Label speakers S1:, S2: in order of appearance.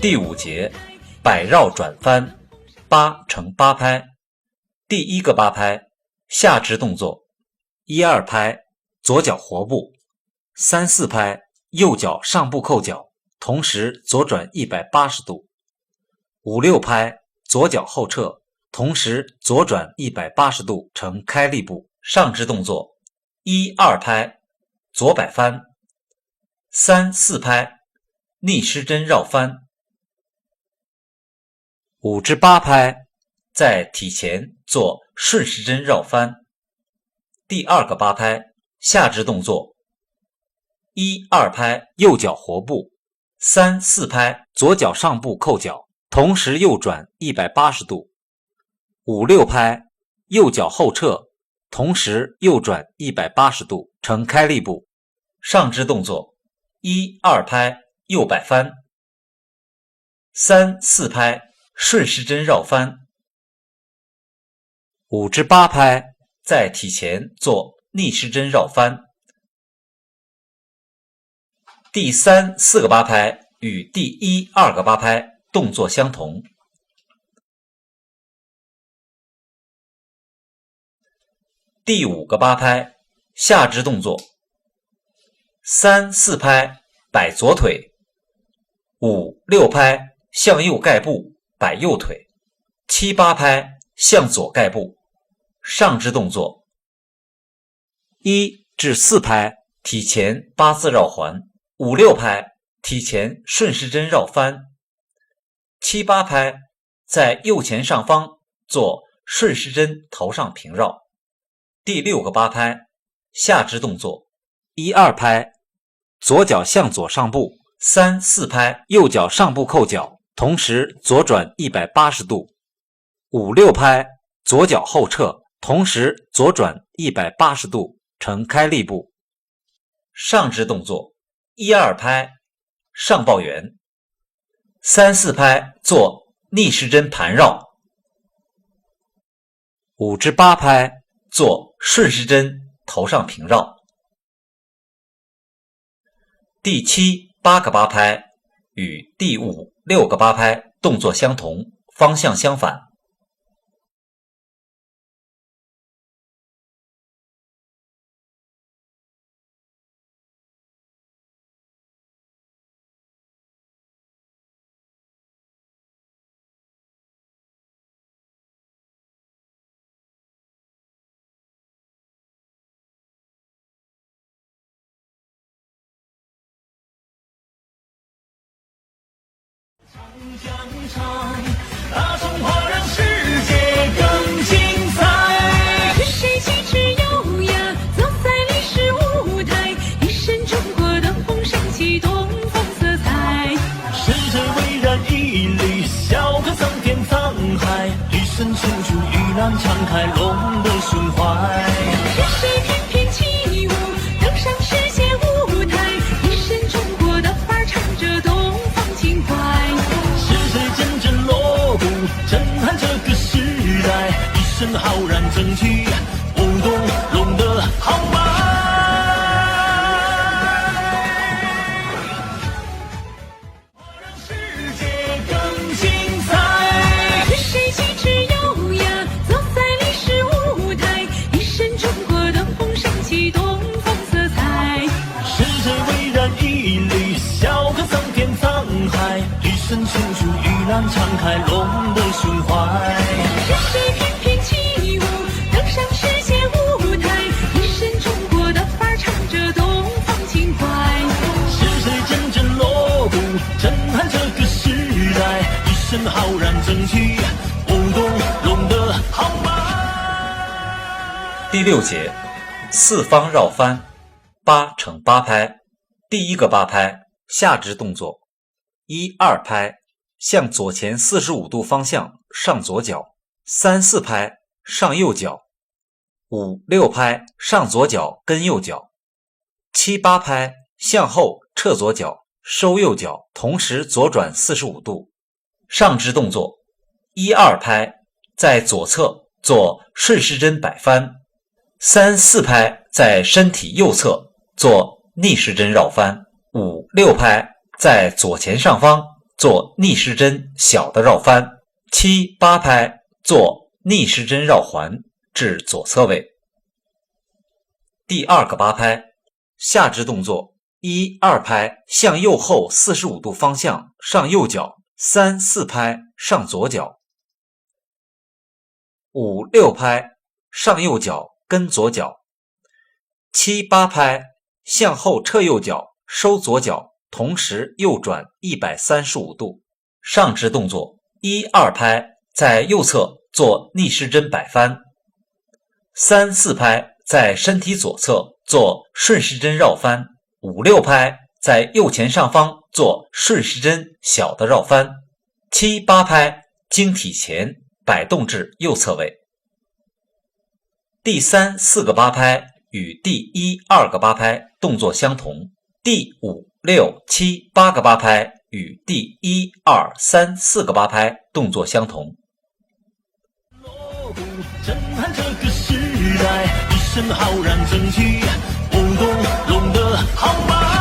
S1: 第5节摆绕转翻8乘8拍。第一个8拍，下肢动作：1、2拍左脚活步，3、4拍右脚上步扣脚，同时左转180度；5、6拍左脚后撤，同时左转180度成开立步。上肢动作：1、2拍左摆翻，3、4拍逆失针绕翻，5至8拍在体前做顺时针绕翻。第二个8拍，下肢动作：1、2拍右脚活步，3、4拍左脚上步扣脚，同时右转180度；5、6拍右脚后撤，同时右转180度成开立步。上肢动作：1、2拍右摆翻，3、4拍顺时针绕翻，5至8拍在体前做逆时针绕翻。第3、4个8拍与第1、2个8拍动作相同。第5个8拍，下肢动作：3、4拍摆左腿，5、6拍向右盖步摆右腿，7、8拍向左盖步。上肢动作：1至4拍体前8字绕环，5、6拍体前顺时针绕翻，7、8拍在右前上方做顺时针头上平绕。第6个8拍，下肢动作：1、2拍左脚向左上步，3、4拍右脚上步扣脚，同时左转180度；5、6拍左脚后撤，同时左转180度成开立步。上肢动作：1、2拍上抱圆，3、4拍做逆时针盘绕，5至8拍做顺时针头上平绕。第7、8个8拍与第5、6个8拍动作相同，方向相反。
S2: 江唱，大中华让世界更精彩。
S3: 是谁气质优雅，走在历史舞台，一身中国的红升起东方色彩。
S2: 是谁巍然屹立，笑看桑田沧海，一身清楚，玉兰敞开龙的胸怀。
S3: 是谁翩翩起舞，登上世界舞台，一身中国的范儿，唱着东方情怀。
S2: 震撼这个时代，一身浩然正气，舞动龙的豪迈。让世界更精彩。
S3: 是谁气质优雅，走在历史舞台，一身中国的红升起东方色彩。
S2: 是谁巍然屹立，笑看桑田沧海，一身清楚，玉兰敞开龙的胸怀。
S3: 是谁翩翩起舞，登上世界舞台，一身中国的范儿，唱着东方情怀。
S2: 是谁阵阵锣鼓，震撼这个时代，一身浩然正气，舞动龙的豪迈。
S1: 第6节四方绕翻8乘8拍。第一个8拍，下肢动作：1、2拍向左前45度方向上左脚，3、4拍上右脚，5、6拍上左脚跟右脚，7、8拍向后撤左脚收右脚，同时左转45度。上肢动作：1、2拍在左侧做顺时针摆翻，3、4拍在身体右侧做逆时针绕翻，5、6拍在左前上方做逆时针小的绕翻，7、8拍做逆时针绕环至左侧位。第2个8拍，下肢动作：1、2拍向右后45度方向上右脚，3、4拍上左脚，5、6拍上右脚跟左脚，7、8拍向后撤右脚收左脚，同时右转135度。上肢动作：1、2拍在右侧做逆时针摆翻，3、4拍在身体左侧做顺时针绕翻，5、6拍在右前上方做顺时针小的绕翻，7、8拍经体前摆动至右侧位。第3、4个8拍与第1、2个8拍动作相同，第5、6、7、8个8拍与第1、2、3、4个8拍动作相同。
S2: 震撼这个时代，一身浩然正气，舞动龙的豪迈。